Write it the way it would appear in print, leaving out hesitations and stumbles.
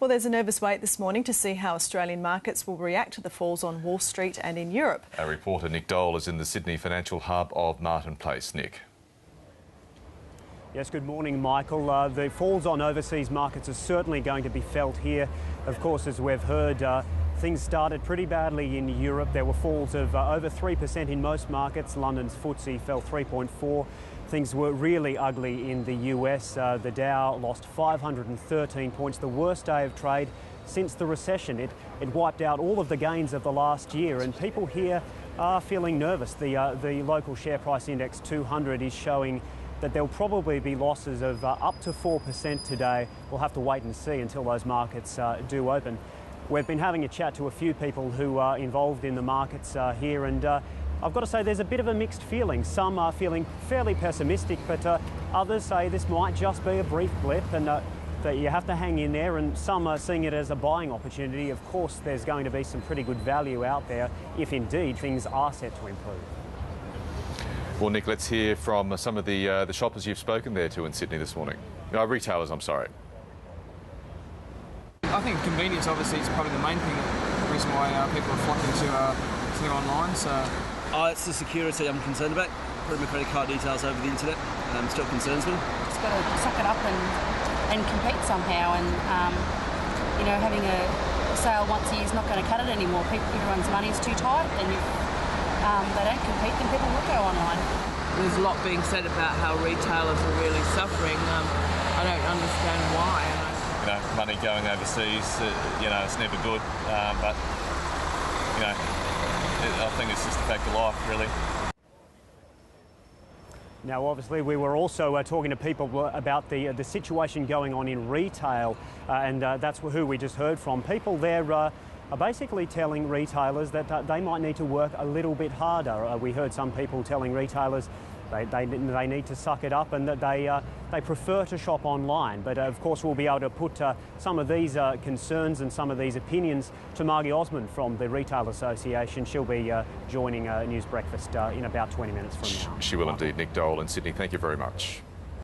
Well, there's a nervous wait this morning to see how Australian markets will react to the falls on Wall Street and in Europe. Our reporter Nick Dole is in the Sydney financial hub of Martin Place. Nick. Yes, good morning, Michael. The falls on overseas markets are certainly going to be felt here. Of course, as we've heard, things started pretty badly in Europe. There were falls of over 3% in most markets. London's FTSE fell 3.4%. Things were really ugly in the US. The Dow lost 513 points, the worst day of trade since the recession. It wiped out all of the gains of the last year, and people here are feeling nervous. The local share price index 200 is showing that there'll probably be losses of up to 4% today. We'll have to wait and see until those markets do open. We've been having a chat to a few people who are involved in the markets here, and I've got to say there's a bit of a mixed feeling. Some are feeling fairly pessimistic, but others say this might just be a brief blip and that you have to hang in there, and some are seeing it as a buying opportunity. Of course, there's going to be some pretty good value out there if indeed things are set to improve. Well, Nick, let's hear from some of the shoppers you've spoken there to in Sydney this morning. Retailers, I'm sorry. I think convenience obviously is probably the main thing, the reason why people are flocking to online. So, it's the security I'm concerned about. Putting my credit card details over the internet still concerns me. Just got to suck it up and compete somehow. And having a sale once a year is not going to cut it anymore. Everyone's money is too tight, and if they don't compete, then people will go online. There's a lot being said about how retailers are really suffering. I don't understand why. Money going overseas, it's never good, but, I think it's just a fact of life, really. Now, obviously, we were also talking to people about the situation going on in retail, and that's who we just heard from. People there are basically telling retailers that they might need to work a little bit harder. We heard some people telling retailers they need to suck it up and that they prefer to shop online. But of course, we'll be able to put some of these concerns and some of these opinions to Margie Osmond from the Retail Association. She'll be joining News Breakfast in about 20 minutes from now. She will indeed. Nick Dole in Sydney, thank you very much.